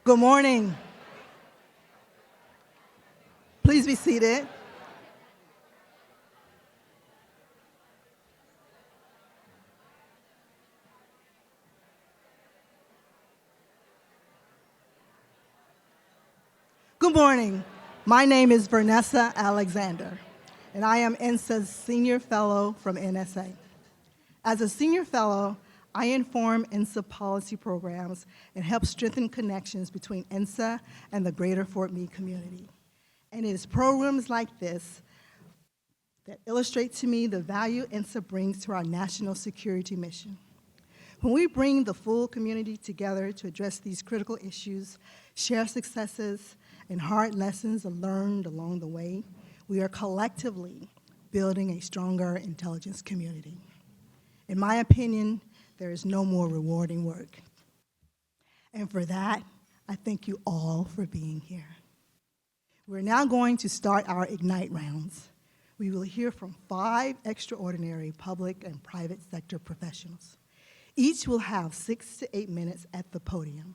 Good morning. Please be seated. Good morning. My name is Vanessa Alexander, and I am INSA's Senior Fellow from NSA. As a Senior Fellow, I inform INSA policy programs and help strengthen connections between INSA and the greater Fort Meade community. And it is programs like this that illustrate to me the value INSA brings to our national security mission. When we bring the full community together to address these critical issues, share successes, and hard lessons learned along the way, we are collectively building a stronger intelligence community. In my opinion, there is no more rewarding work. And for that, I thank you all for being here. We're now going to start our Ignite rounds. We will hear from 5 extraordinary public and private sector professionals. Each will have 6 to 8 minutes at the podium.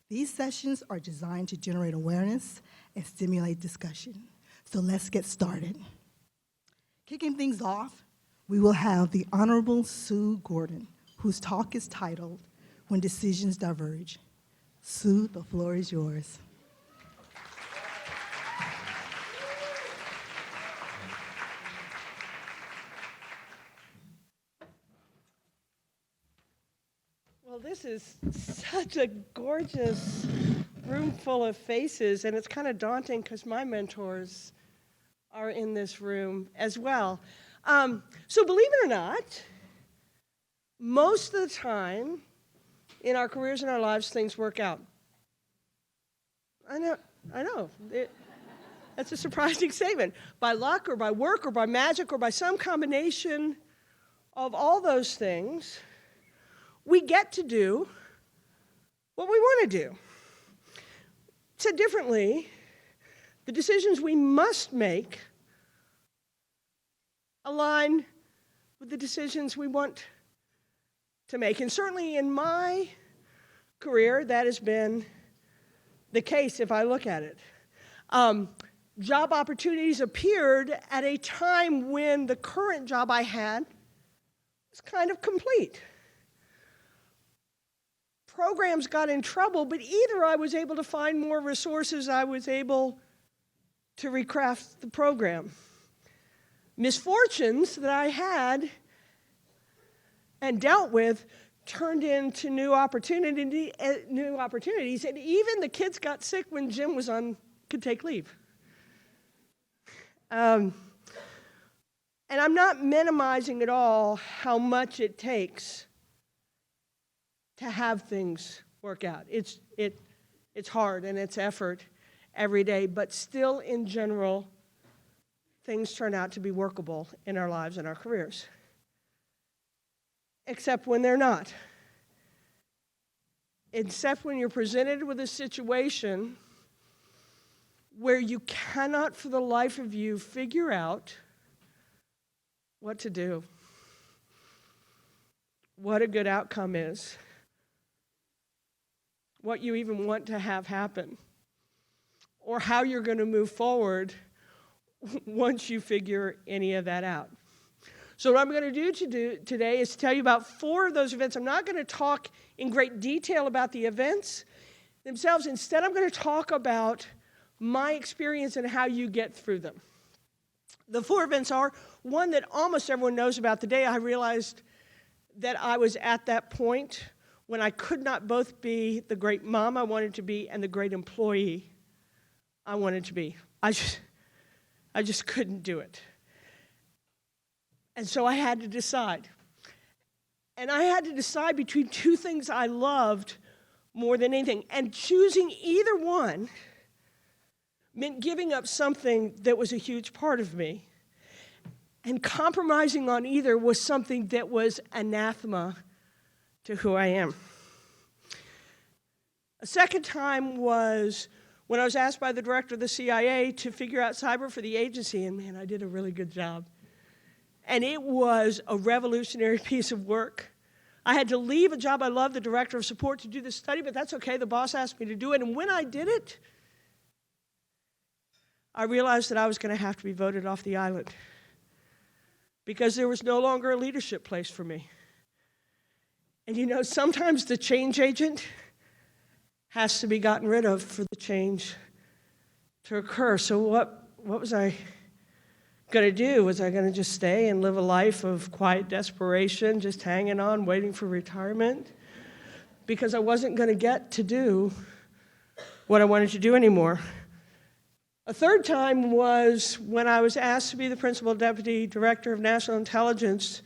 These sessions are designed to generate awareness and stimulate discussion. So let's get started. Kicking things off, we will have the Honorable Sue Gordon, whose talk is titled, When Decisions Diverge. Sue, the floor is yours. Well, this is such a gorgeous room full of faces, and it's kind of daunting because my mentors are in this room as well. So believe it or not, most of the time in our careers and our lives, things work out. I know. That's a surprising statement. By luck or by work or by magic or by some combination of all those things, we get to do what we want to do. Said differently, the decisions we must make align with the decisions we want to make. And certainly in my career, that has been the case if I look at it. Job opportunities appeared at a time when the current job I had was kind of complete. Programs got in trouble, but either I was able to find more resources, I was able to recraft the program. Misfortunes that I had and dealt with turned into new opportunities, and even the kids got sick when Jim could take leave. And I'm not minimizing at all how much it takes to have things work out. It's hard and it's effort every day, but still in general, things turn out to be workable in our lives and our careers. Except when they're not. Except when you're presented with a situation where you cannot for the life of you figure out what to do, what a good outcome is, what you even want to have happen, or how you're going to move forward once you figure any of that out. So what I'm going to do today is tell you about 4 of those events. I'm not going to talk in great detail about the events themselves. Instead, I'm going to talk about my experience and how you get through them. The 4 events are one that almost everyone knows about. The day I realized that I was at that point when I could not both be the great mom I wanted to be and the great employee I wanted to be. I just couldn't do it. And so I had to decide. And I had to decide between 2 things I loved more than anything. And choosing either one meant giving up something that was a huge part of me. And compromising on either was something that was anathema to who I am. A second time was when I was asked by the director of the CIA to figure out cyber for the agency, and man, I did a really good job. And it was a revolutionary piece of work. I had to leave a job I loved, the director of support, to do this study, but that's okay. The boss asked me to do it. And when I did it, I realized that I was going to have to be voted off the island because there was no longer a leadership place for me. And you know, sometimes the change agent has to be gotten rid of for the change to occur. So what was I going to do? Was I going to just stay and live a life of quiet desperation, just hanging on, waiting for retirement? Because I wasn't going to get to do what I wanted to do anymore. A third time was when I was asked to be the principal deputy director of national intelligence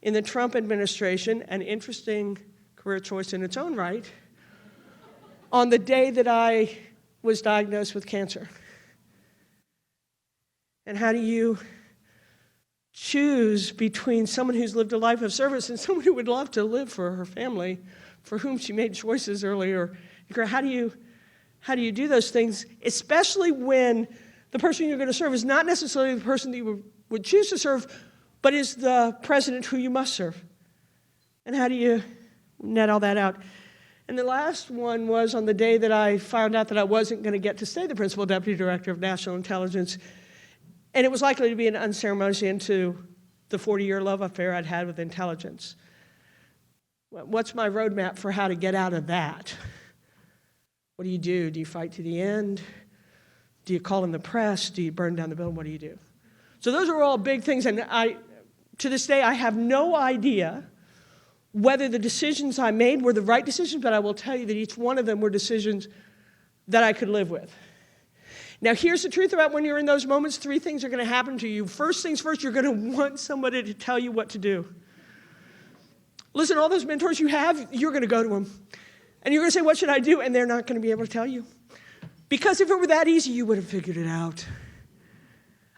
in the Trump administration, an interesting career choice in its own right, on the day that I was diagnosed with cancer. And how do you choose between someone who's lived a life of service and someone who would love to live for her family, for whom she made choices earlier? How do you do those things, especially when the person you're going to serve is not necessarily the person that you would choose to serve, but is the president who you must serve? And how do you net all that out? And the last one was on the day that I found out that I wasn't going to get to stay the principal deputy director of national intelligence. And it was likely to be an unceremonious end to the 40-year love affair I'd had with intelligence. What's my roadmap for how to get out of that? What do you do? Do you fight to the end? Do you call in the press? Do you burn down the building? What do you do? So those are all big things, and to this day, I have no idea whether the decisions I made were the right decisions, but I will tell you that each one of them were decisions that I could live with. Now, here's the truth about when you're in those moments. 3 things are going to happen to you. First things first, you're going to want somebody to tell you what to do. Listen, all those mentors you have, you're going to go to them. And you're going to say, what should I do? And they're not going to be able to tell you. Because if it were that easy, you would have figured it out.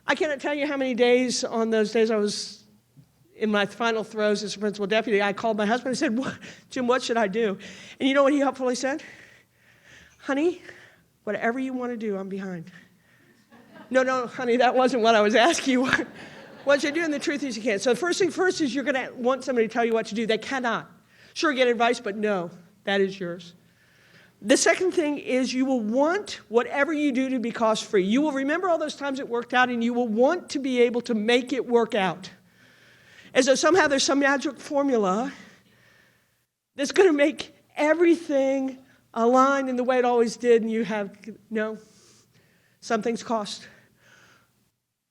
I cannot tell you how many days on those days I was in my final throes as a principal deputy, I called my husband and said, Jim, what should I do? And you know what he helpfully said? Honey, whatever you want to do, I'm behind. No, honey, that wasn't what I was asking you. What should I do? And the truth is you can't. So the first thing first is you're going to want somebody to tell you what to do. They cannot. Sure, get advice, but no, that is yours. The second thing is you will want whatever you do to be cost-free. You will remember all those times it worked out, and you will want to be able to make it work out. As though somehow there's some magic formula that's going to make everything align in the way it always did, and you have, no, some things cost.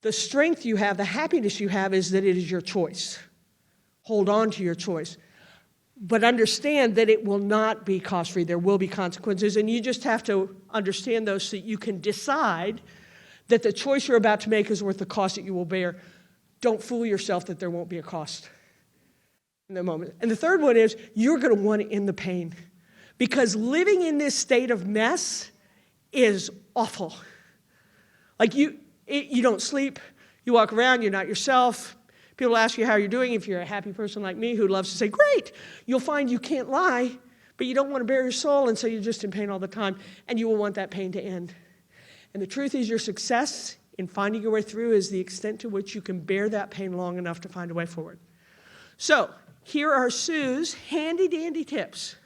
The strength you have, the happiness you have is that it is your choice. Hold on to your choice. But understand that it will not be cost-free. There will be consequences, and you just have to understand those so that you can decide that the choice you're about to make is worth the cost that you will bear. Don't fool yourself that there won't be a cost in the moment. And the third one is you're going to want to end the pain, because living in this state of mess is awful. Like you don't sleep, you walk around, you're not yourself. People ask you how you're doing. If you're a happy person like me who loves to say, great, you'll find you can't lie, but you don't want to bare your soul, and so you're just in pain all the time, and you will want that pain to end. And the truth is your success in finding your way through is the extent to which you can bear that pain long enough to find a way forward. So here are Sue's handy-dandy tips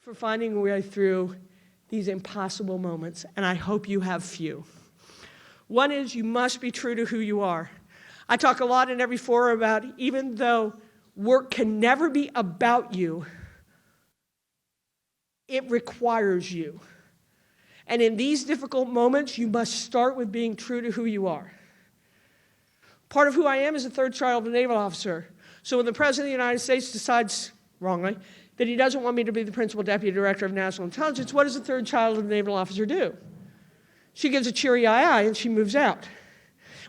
for finding your way through these impossible moments, and I hope you have few. One is you must be true to who you are. I talk a lot in every forum about even though work can never be about you, it requires you. And in these difficult moments, you must start with being true to who you are. Part of who I am is a third child of a naval officer. So when the President of the United States decides, wrongly, that he doesn't want me to be the principal deputy director of national intelligence, what does a third child of a naval officer do? She gives a cheery aye-aye and she moves out.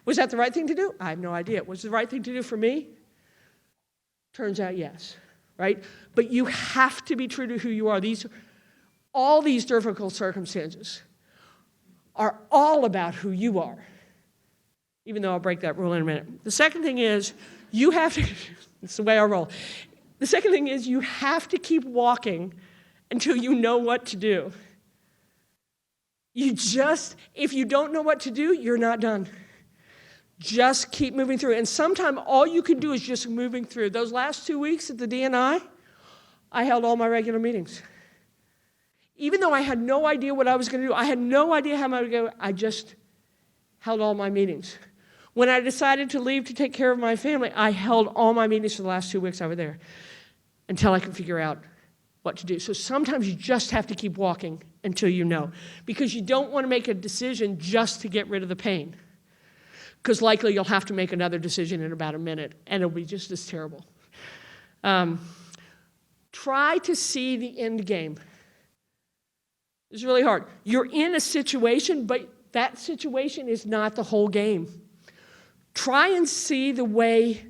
Was that the right thing to do? I have no idea. Was it the right thing to do for me? Turns out yes, right? But you have to be true to who you are. All these difficult circumstances are all about who you are, even though I'll break that rule in a minute. The second thing is you have to, it's the way I roll. The second thing is you have to keep walking until you know what to do. If you don't know what to do, you're not done. Just keep moving through. And sometimes all you can do is just moving through. Those last 2 weeks at the DNI, I held all my regular meetings. Even though I had no idea what I was going to do, I had no idea how I would go, I just held all my meetings. When I decided to leave to take care of my family, I held all my meetings for the last 2 weeks I was there until I could figure out what to do. So sometimes you just have to keep walking until you know, because you don't want to make a decision just to get rid of the pain, because likely you'll have to make another decision in about a minute, and it'll be just as terrible. Try to see the end game. It's really hard. You're in a situation, but that situation is not the whole game. Try and see the way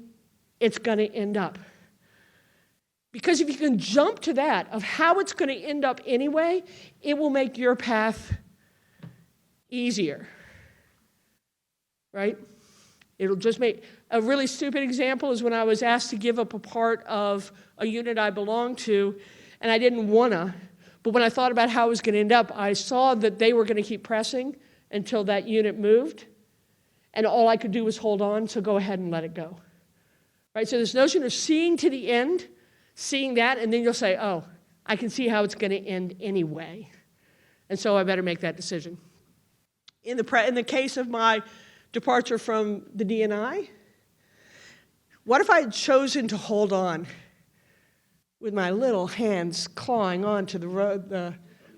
it's going to end up. Because if you can jump to that, of how it's going to end up anyway, it will make your path easier. Right? It'll just make, a really stupid example is when I was asked to give up a part of a unit I belonged to, and I didn't want to, but when I thought about how it was going to end up, I saw that they were going to keep pressing until that unit moved, and all I could do was hold on, so go ahead and let it go. Right? So this notion of seeing to the end, seeing that, and then you'll say, oh, I can see how it's going to end anyway, and so I better make that decision. In the case of my departure from the DNI, what if I had chosen to hold on with my little hands clawing onto the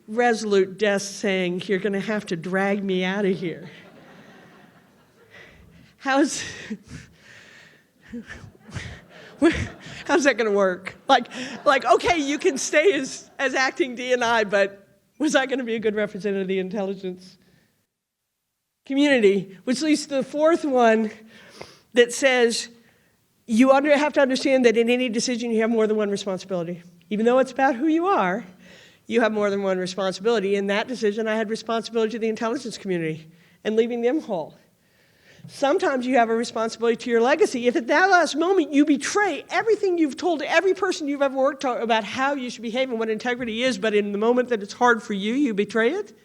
resolute desk saying, you're going to have to drag me out of here? How's that going to work? Like, okay, you can stay as acting DNI, but was I going to be a good representative of the intelligence community? Which leads to the fourth one that says, you have to understand that in any decision you have more than one responsibility. Even though it's about who you are, you have more than one responsibility. In that decision, I had responsibility to the intelligence community and leaving them whole. Sometimes you have a responsibility to your legacy. If at that last moment you betray everything you've told every person you've ever worked with about how you should behave and what integrity is, but in the moment that it's hard for you, you betray it,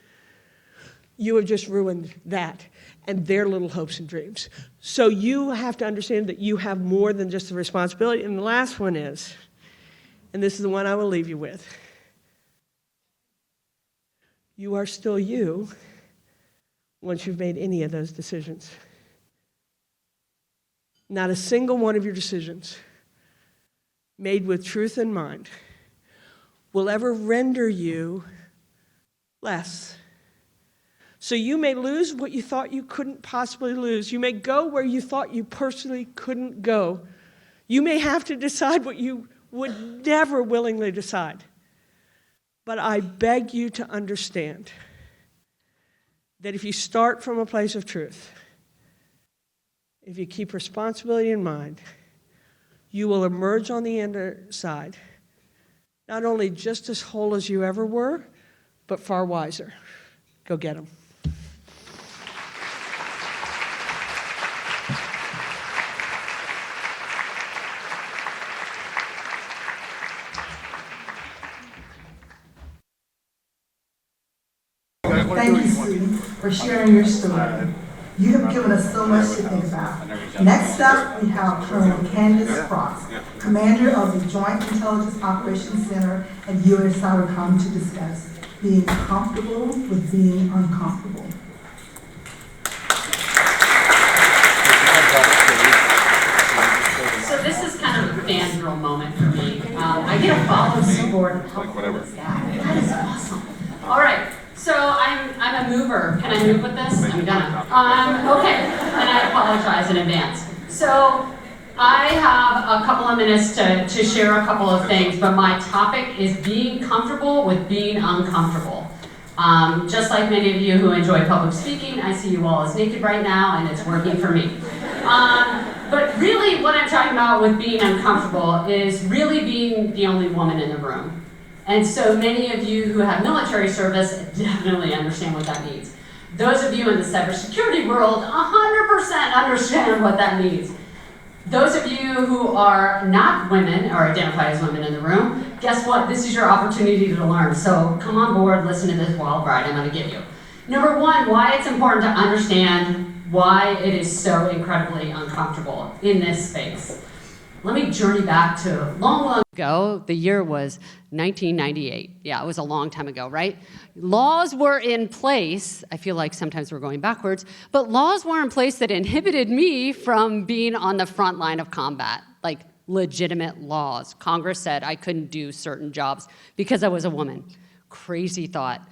you have just ruined that and their little hopes and dreams. So you have to understand that you have more than just the responsibility. And the last one is, and this is the one I will leave you with, you are still you once you've made any of those decisions. Not a single one of your decisions made with truth in mind will ever render you less. So you may lose what you thought you couldn't possibly lose. You may go where you thought you personally couldn't go. You may have to decide what you would never willingly decide. But I beg you to understand that if you start from a place of truth, if you keep responsibility in mind, you will emerge on the other side, not only just as whole as you ever were, but far wiser. Go get them. Thank you, Sue, for sharing your story. You have given us so much to think about. Next up, we have Colonel Candice Frost, Commander of the Joint Intelligence Operations Center at U.S. Cybercom, to discuss being comfortable with being uncomfortable. So this is kind of a fangirl moment for me. I get a follow support. How cool is that? That is awesome. All right. So I'm a mover. Can I move with this? I'm gonna. Okay, and I apologize in advance. So I have a couple of minutes to share a couple of things, but my topic is being comfortable with being uncomfortable. Just like many of you who enjoy public speaking, I see you all as naked right now, and it's working for me. But really what I'm talking about with being uncomfortable is really being the only woman in the room. And so many of you who have military service definitely understand what that means. Those of you in the cybersecurity world 100% understand what that means. Those of you who are not women or identify as women in the room, guess what? This is your opportunity to learn. So come on board, listen to this wild ride I'm going to give you. Number one, why it's important to understand why it is so incredibly uncomfortable in this space. Let me journey back to long ago. The year was 1998. Yeah, it was a long time ago, right? Laws were in place. I feel like sometimes we're going backwards, but laws were in place that inhibited me from being on the front line of combat, like legitimate laws. Congress said I couldn't do certain jobs because I was a woman. Crazy thought.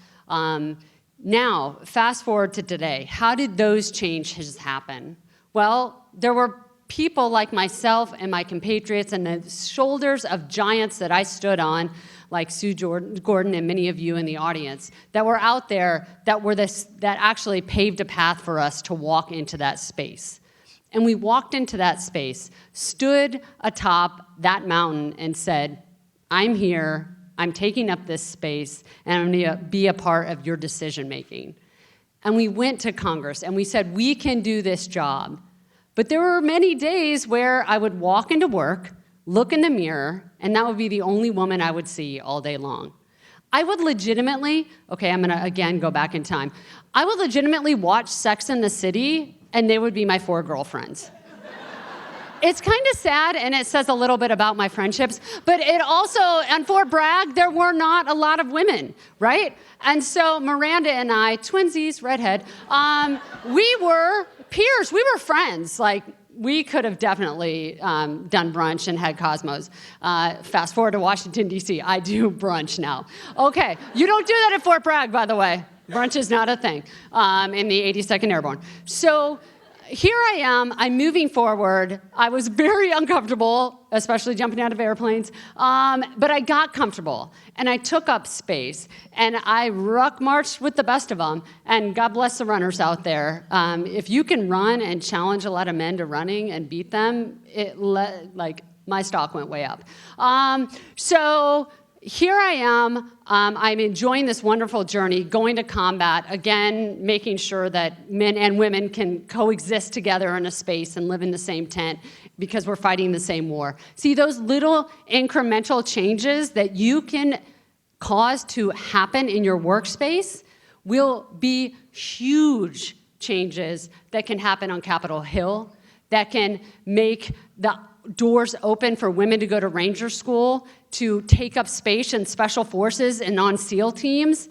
Now, fast forward to today. How did those changes happen? Well, there were people like myself and my compatriots and the shoulders of giants that I stood on, like Sue Gordon and many of you in the audience, that were out there that actually paved a path for us to walk into that space. And we walked into that space, stood atop that mountain and said, I'm here, I'm taking up this space, and I'm going to be a part of your decision making. And we went to Congress and we said, we can do this job. But there were many days where I would walk into work, look in the mirror, and that would be the only woman I would see all day long. I would legitimately, okay, I'm gonna again go back in time. I would legitimately watch Sex and the City, and they would be my 4 girlfriends. It's kind of sad, and it says a little bit about my friendships, but it also, on Fort Bragg, there were not a lot of women, right? And so Miranda and I, twinsies, redhead, we were peers, we were friends. Like, we could have definitely done brunch and had Cosmos. Fast forward to Washington, D.C., I do brunch now. Okay, you don't do that at Fort Bragg, by the way. Brunch is not a thing in the 82nd Airborne. So here I am, I'm moving forward. I was very uncomfortable, especially jumping out of airplanes, but I got comfortable, and I took up space, and I ruck marched with the best of them, and God bless the runners out there. If you can run and challenge a lot of men to running and beat them, like my stock went way up. So here I am, I'm enjoying this wonderful journey, going to combat, again, making sure that men and women can coexist together in a space and live in the same tent because we're fighting the same war. See, those little incremental changes that you can cause to happen in your workspace will be huge changes that can happen on Capitol Hill, that can make the doors open for women to go to Ranger School, to take up space in special forces and on SEAL teams,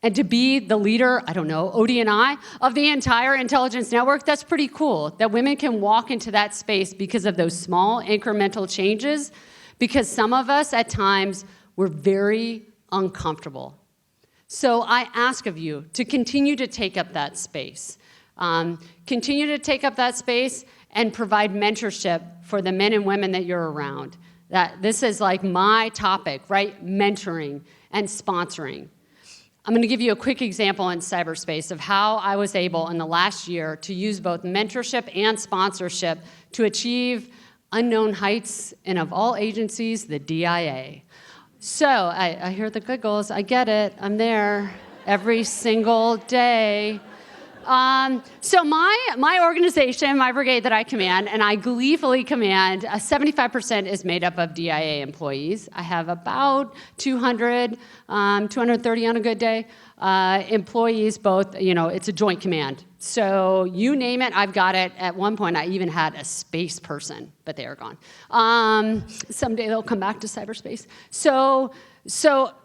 and to be the leader, I don't know, ODNI, of the entire intelligence network. That's pretty cool, that women can walk into that space because of those small incremental changes, because some of us at times were very uncomfortable. So I ask of you to continue to take up that space. Continue to take up that space and provide mentorship for the men and women that you're around. That this is like my topic, right? Mentoring and sponsoring. I'm going to give you a quick example in cyberspace of how I was able in the last year to use both mentorship and sponsorship to achieve unknown heights in, of all agencies, the DIA. So I hear the giggles. I get it. I'm there every single day. So my organization, my brigade that I command, and I gleefully command, 75% is made up of DIA employees. I have about 200, 230 on a good day, employees, both, it's a joint command. So you name it, I've got it. At one point, I even had a space person, but they are gone. Someday they'll come back to cyberspace. So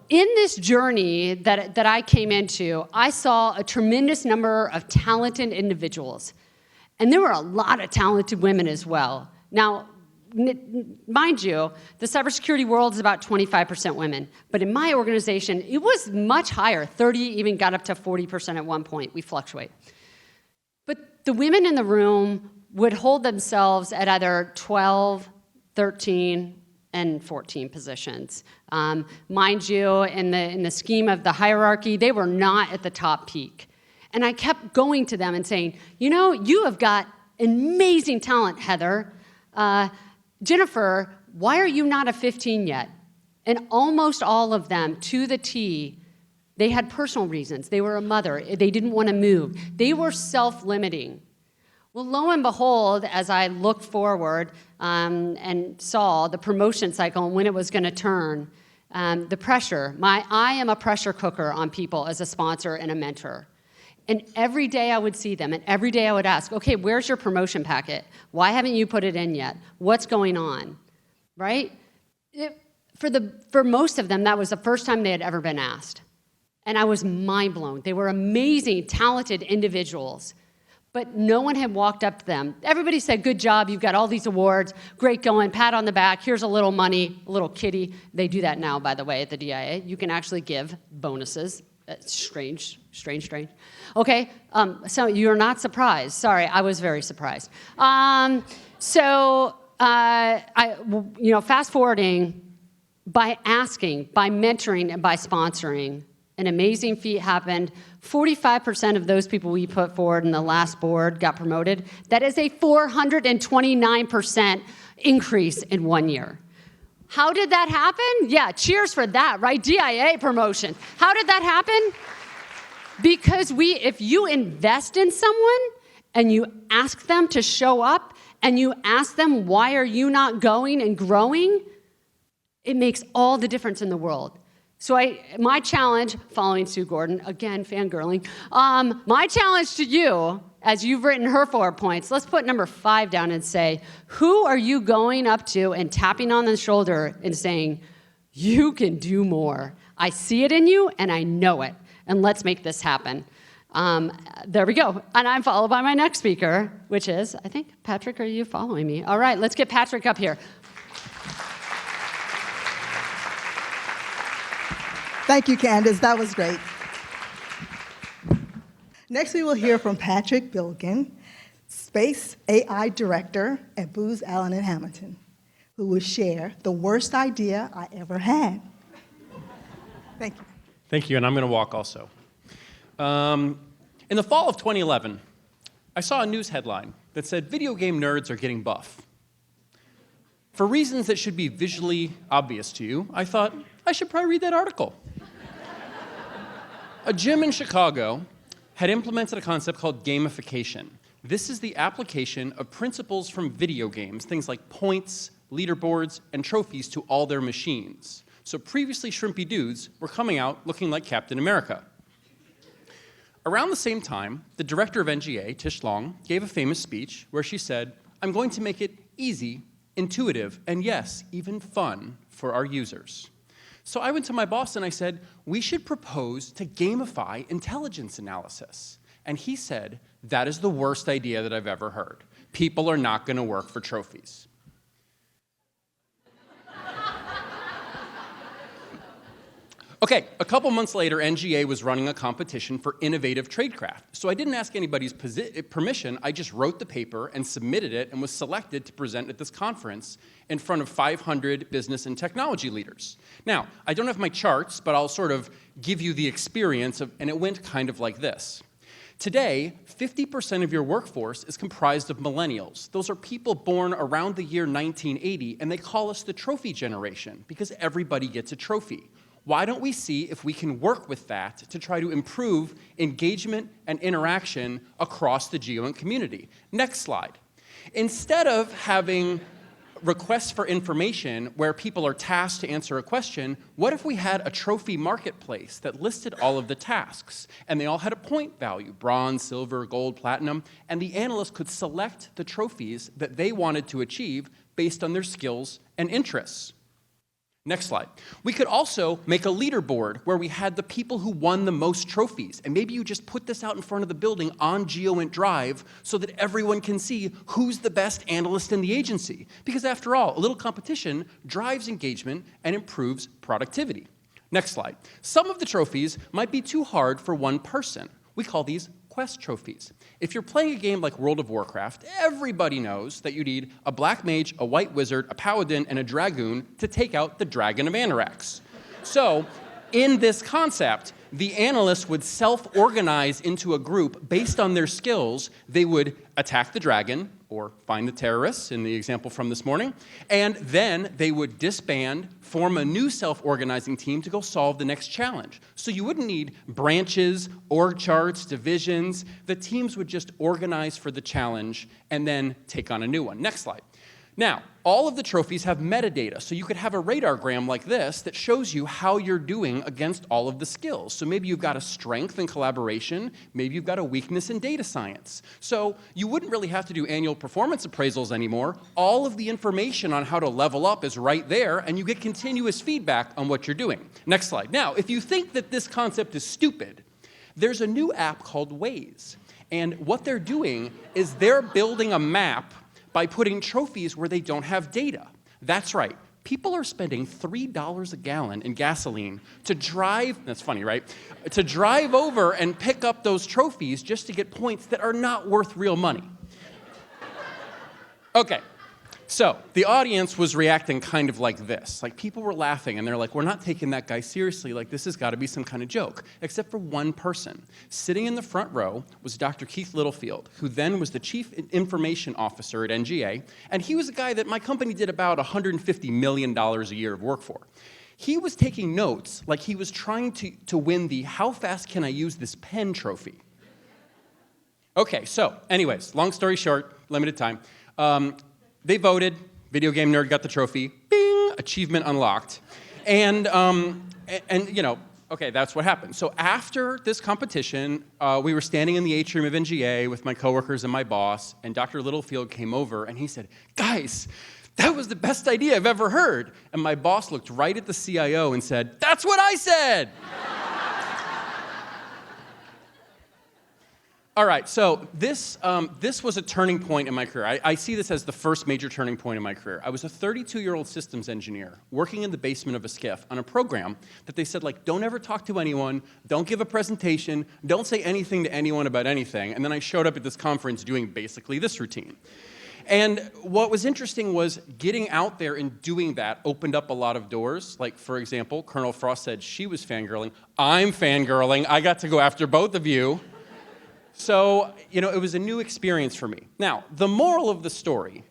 in this journey that I came into, I saw a tremendous number of talented individuals. And there were a lot of talented women as well. Now, mind you, the cybersecurity world is about 25% women. But in my organization, it was much higher. 30, even got up to 40% at one point. We fluctuate. But the women in the room would hold themselves at either 12, 13, and 14 positions. Mind you, in the scheme of the hierarchy, they were not at the top peak. And I kept going to them and saying, you have got amazing talent, Heather. Jennifer, why are you not a 15 yet? And almost all of them, to the T, they had personal reasons. They were a mother. They didn't want to move. They were self-limiting. Well, lo and behold, as I looked forward and saw the promotion cycle and when it was going to turn, the pressure, I am a pressure cooker on people as a sponsor and a mentor. And every day I would see them, and every day I would ask, okay, where's your promotion packet? Why haven't you put it in yet? What's going on, right? For most of them, that was the first time they had ever been asked. And I was mind blown. They were amazing, talented individuals, but no one had walked up to them. Everybody said, good job, you've got all these awards, great going, pat on the back, here's a little money, a little kitty. They do that now, by the way, at the DIA. You can actually give bonuses. It's strange. Okay, so you're not surprised. Sorry, I was very surprised. Fast forwarding, by asking, by mentoring, and by sponsoring, an amazing feat happened. 45% of those people we put forward in the last board got promoted. That is a 429% increase in 1 year. How did that happen? Yeah, cheers for that, right? DIA promotion. How did that happen? Because if you invest in someone and you ask them to show up and you ask them, why are you not going and growing? It makes all the difference in the world. So my challenge, following Sue Gordon, again, fangirling, my challenge to you, as you've written her 4 points, let's put number 5 down and say, who are you going up to and tapping on the shoulder and saying, you can do more. I see it in you and I know it. And let's make this happen. There we go. And I'm followed by my next speaker, which is, I think, Patrick, are you following me? All right, let's get Patrick up here. Thank you, Candice. That was great. Next, we will hear from Patrick Biltgen, Space AI Director at Booz Allen and Hamilton, who will share the worst idea I ever had. Thank you. Thank you, and I'm going to walk also. In the fall of 2011, I saw a news headline that said, video game nerds are getting buff. For reasons that should be visually obvious to you, I thought, I should probably read that article. A gym in Chicago had implemented a concept called gamification. This is the application of principles from video games, things like points, leaderboards, and trophies to all their machines. So previously shrimpy dudes were coming out looking like Captain America. Around the same time, the director of NGA, Tish Long, gave a famous speech where she said, I'm going to make it easy, intuitive, and yes, even fun for our users. So I went to my boss and I said, we should propose to gamify intelligence analysis. And he said, that is the worst idea that I've ever heard. People are not going to work for trophies. Okay, a couple months later, NGA was running a competition for innovative tradecraft. So I didn't ask anybody's permission, I just wrote the paper and submitted it and was selected to present at this conference in front of 500 business and technology leaders. Now, I don't have my charts, but I'll sort of give you the experience and it went kind of like this. Today, 50% of your workforce is comprised of millennials. Those are people born around the year 1980, and they call us the trophy generation because everybody gets a trophy. Why don't we see if we can work with that to try to improve engagement and interaction across the GeoInt community? Next slide. Instead of having requests for information where people are tasked to answer a question, what if we had a trophy marketplace that listed all of the tasks and they all had a point value, bronze, silver, gold, platinum, and the analyst could select the trophies that they wanted to achieve based on their skills and interests? Next slide. We could also make a leaderboard where we had the people who won the most trophies. And maybe you just put this out in front of the building on GeoInt Drive so that everyone can see who's the best analyst in the agency. Because after all, a little competition drives engagement and improves productivity. Next slide. Some of the trophies might be too hard for one person. We call these quest trophies. If you're playing a game like World of Warcraft, everybody knows that you need a black mage, a white wizard, a paladin, and a dragoon to take out the dragon of Anarax. So, in this concept, the analysts would self-organize into a group based on their skills. They would attack the dragon, or find the terrorists in the example from this morning, and then they would disband, form a new self-organizing team to go solve the next challenge. So you wouldn't need branches, org charts, divisions. The teams would just organize for the challenge and then take on a new one. Next slide. Now, all of the trophies have metadata, so you could have a radargram like this that shows you how you're doing against all of the skills. So maybe you've got a strength in collaboration, maybe you've got a weakness in data science. So you wouldn't really have to do annual performance appraisals anymore. All of the information on how to level up is right there, and you get continuous feedback on what you're doing. Next slide. Now, if you think that this concept is stupid, there's a new app called Waze. And what they're doing is they're building a map by putting trophies where they don't have data. That's right. People are spending $3 a gallon in gasoline to drive, that's funny, right? To drive over and pick up those trophies just to get points that are not worth real money. Okay, so the audience was reacting kind of like this. Like, people were laughing, and they're like, we're not taking that guy seriously. Like, this has got to be some kind of joke. Except for one person. Sitting in the front row was Dr. Keith Littlefield, who then was the Chief Information Officer at NGA, and he was a guy that my company did about $150 million a year of work for. He was taking notes like he was trying to win the How Fast Can I Use This Pen trophy. Okay, so anyways, long story short, limited time. They voted, Video Game Nerd got the trophy, bing, achievement unlocked. And you know, okay, that's what happened. So after this competition, we were standing in the atrium of NGA with my coworkers and my boss, and Dr. Littlefield came over and he said, guys, that was the best idea I've ever heard. And my boss looked right at the CIO and said, that's what I said. All right, so this was a turning point in my career. I see this as the first major turning point in my career. I was a 32-year-old systems engineer working in the basement of a SCIF on a program that they said, like, don't ever talk to anyone, don't give a presentation, don't say anything to anyone about anything. And then I showed up at this conference doing basically this routine. And what was interesting was getting out there and doing that opened up a lot of doors. Like, for example, Colonel Frost said she was fangirling. I'm fangirling. I got to go after both of you. So, you know, it was a new experience for me. Now, the moral of the story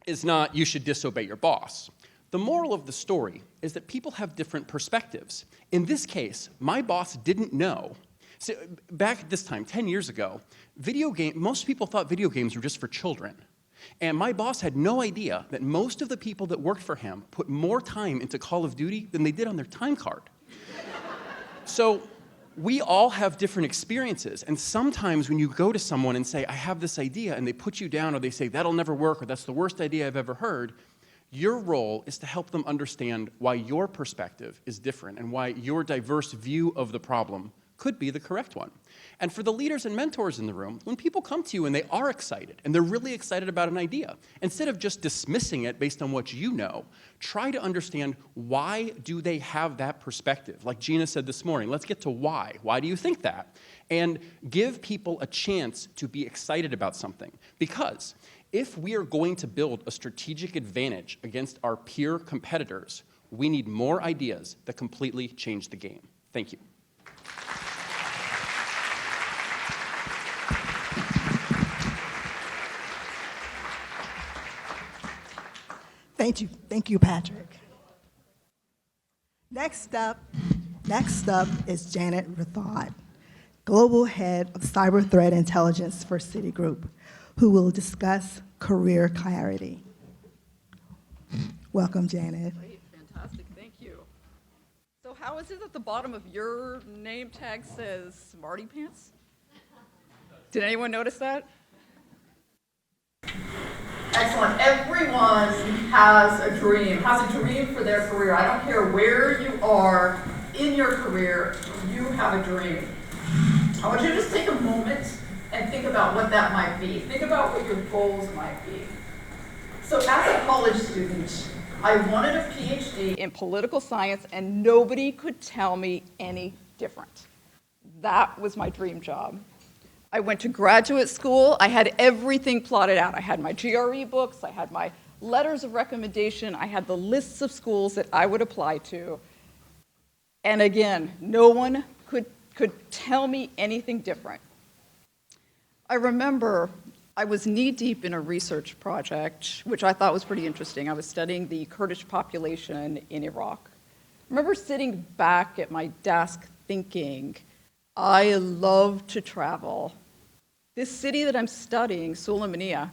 is not you should disobey your boss. The moral of the story is that people have different perspectives. In this case, my boss didn't know. So back at this time, 10 years ago, most people thought video games were just for children. And my boss had no idea that most of the people that worked for him put more time into Call of Duty than they did on their time card. So we all have different experiences, and sometimes when you go to someone and say, I have this idea, and they put you down, or they say, that'll never work, or that's the worst idea I've ever heard, your role is to help them understand why your perspective is different and why your diverse view of the problem could be the correct one. And for the leaders and mentors in the room, when people come to you and they are excited, and they're really excited about an idea, instead of just dismissing it based on what you know, try to understand why do they have that perspective. Like Gina said this morning, let's get to why. Why do you think that? And give people a chance to be excited about something. Because if we are going to build a strategic advantage against our peer competitors, we need more ideas that completely change the game. Thank you. Thank you, Patrick. Next up is Janet Rathod, Global Head of Cyber Threat Intelligence for Citigroup, who will discuss career clarity. Welcome, Janet. Great, fantastic, thank you. So how is it at the bottom of your name tag says Smarty Pants? Did anyone notice that? Excellent. Everyone has a dream for their career. I don't care where you are in your career, you have a dream. I want you to just take a moment and think about what that might be. Think about what your goals might be. So as a college student, I wanted a PhD In political science, and nobody could tell me any different. That was my dream job. I went to graduate school. I had everything plotted out. I had my GRE books. I had my letters of recommendation. I had the lists of schools that I would apply to. And again, no one could tell me anything different. I remember I was knee-deep in a research project, which I thought was pretty interesting. I was studying the Kurdish population in Iraq. I remember sitting back at my desk thinking, I love to travel. This city that I'm studying, Sulaymaniyah,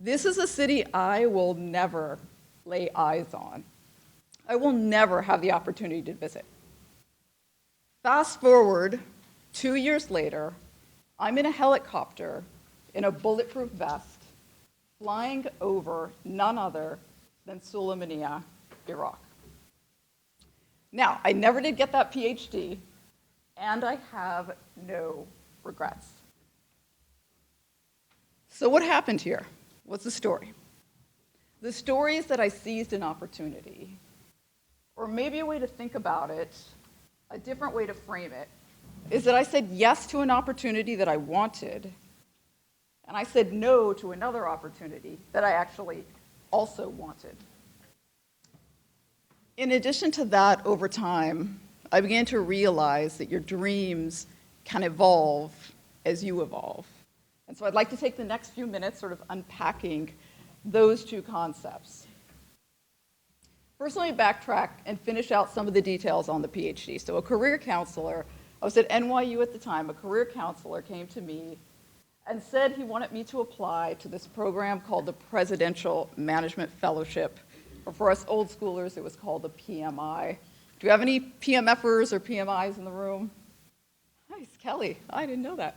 This is a city I will never lay eyes on. I will never have the opportunity to visit. Fast forward 2 years later, I'm in a helicopter in a bulletproof vest, flying over none other than Sulaymaniyah, Iraq. Now, I never did get that PhD, and I have no regrets. So what happened here? What's the story? The story is that I seized an opportunity, or maybe a way to think about it, a different way to frame it, is that I said yes to an opportunity that I wanted, and I said no to another opportunity that I actually also wanted. In addition to that, over time, I began to realize that your dreams can evolve as you evolve. And so I'd like to take the next few minutes sort of unpacking those two concepts. First, let me backtrack and finish out some of the details on the PhD. So a career counselor, I was at NYU at the time, a career counselor came to me and said he wanted me to apply to this program called the Presidential Management Fellowship, or for us old schoolers, it was called the PMI. Do we have any PMFers or PMIs in the room? Nice, Kelly, I didn't know that.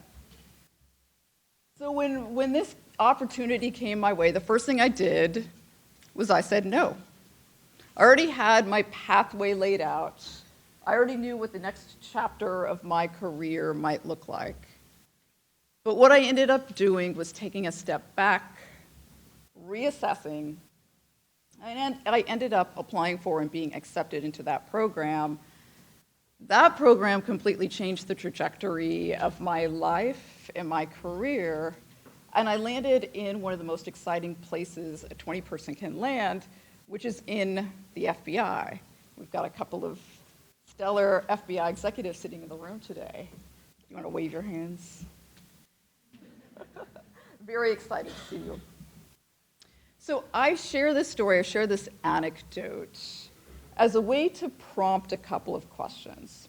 So when this opportunity came my way, the first thing I did was I said no. I already had my pathway laid out. I already knew what the next chapter of my career might look like. But what I ended up doing was taking a step back, reassessing, and I ended up applying for and being accepted into that program. That program completely changed the trajectory of my life and my career, and I landed in one of the most exciting places a 20-person can land, which is in the FBI. We've got a couple of stellar FBI executives sitting in the room today. You want to wave your hands? Very excited to see you. So I share this story, I share this anecdote as a way to prompt a couple of questions.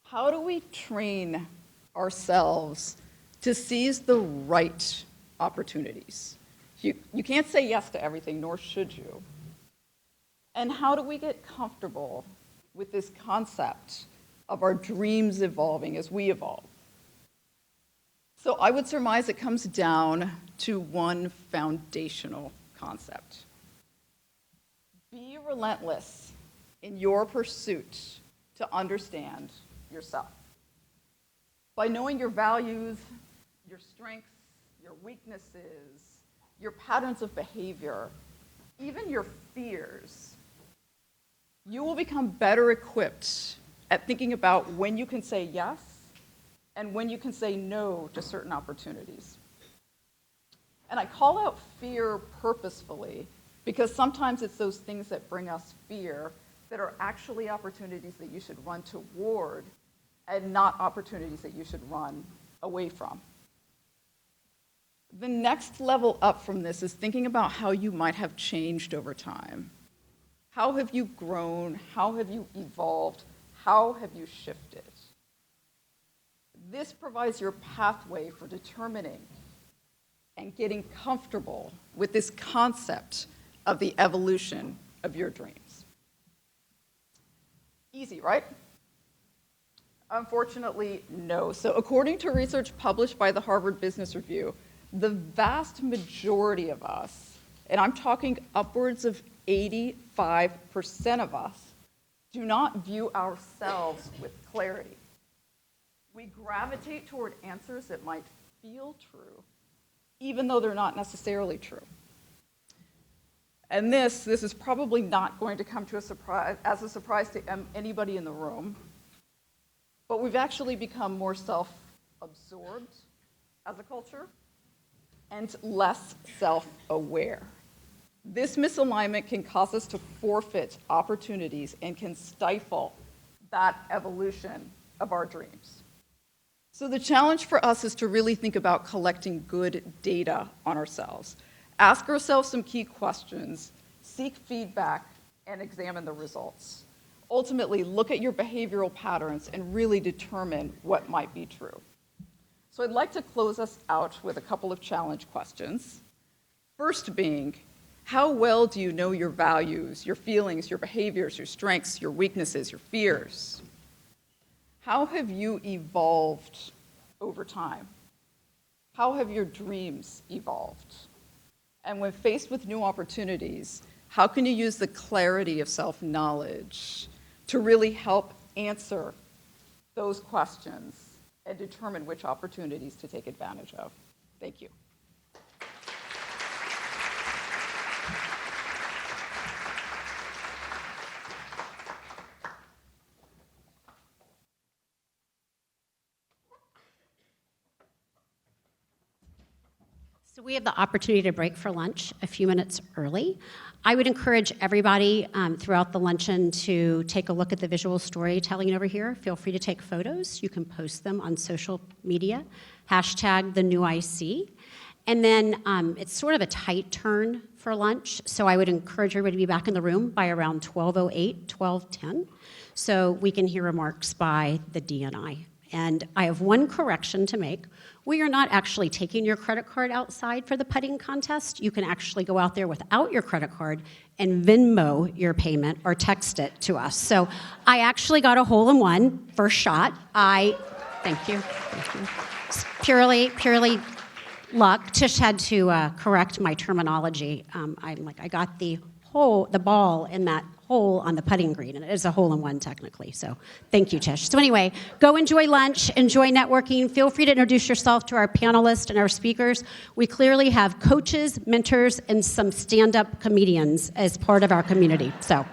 How do we train ourselves to seize the right opportunities? You can't say yes to everything, nor should you. And how do we get comfortable with this concept of our dreams evolving as we evolve? So I would surmise it comes down to one foundational concept. Be relentless in your pursuit to understand yourself. By knowing your values, your strengths, your weaknesses, your patterns of behavior, even your fears, you will become better equipped at thinking about when you can say yes and when you can say no to certain opportunities. And I call out fear purposefully because sometimes it's those things that bring us fear that are actually opportunities that you should run toward and not opportunities that you should run away from. The next level up from this is thinking about how you might have changed over time. How have you grown? How have you evolved? How have you shifted? This provides your pathway for determining and getting comfortable with this concept of the evolution of your dreams. Easy, right? Unfortunately, no. So according to research published by the Harvard Business Review, the vast majority of us, and I'm talking upwards of 85% of us, do not view ourselves with clarity. We gravitate toward answers that might feel true, even though they're not necessarily true. And this is probably not going to come to as a surprise to anybody in the room, but we've actually become more self-absorbed as a culture and less self-aware. This misalignment can cause us to forfeit opportunities and can stifle that evolution of our dreams. So the challenge for us is to really think about collecting good data on ourselves. Ask ourselves some key questions, seek feedback, and examine the results. Ultimately, look at your behavioral patterns and really determine what might be true. So I'd like to close us out with a couple of challenge questions. First being, how well do you know your values, your feelings, your behaviors, your strengths, your weaknesses, your fears? How have you evolved over time? How have your dreams evolved? And when faced with new opportunities, how can you use the clarity of self-knowledge to really help answer those questions and determine which opportunities to take advantage of? Thank you. So we have the opportunity to break for lunch a few minutes early. I would encourage everybody throughout the luncheon to take a look at the visual storytelling over here. Feel free to take photos. You can post them on social media, #TheNewIC. And then it's sort of a tight turn for lunch, so I would encourage everybody to be back in the room by around 12:08, 12:10, so we can hear remarks by the DNI. And I have one correction to make. We are not actually taking your credit card outside for the putting contest. You can actually go out there without your credit card and Venmo your payment or text it to us. So I actually got a hole-in-one, first shot. Thank you. It's purely luck. Tish had to correct my terminology. I got the ball in that hole on the putting green, and it is a hole-in-one technically, so thank you, Tish. So anyway, go enjoy lunch, enjoy networking. Feel free to introduce yourself to our panelists and our speakers. We clearly have coaches, mentors, and some stand-up comedians as part of our community, so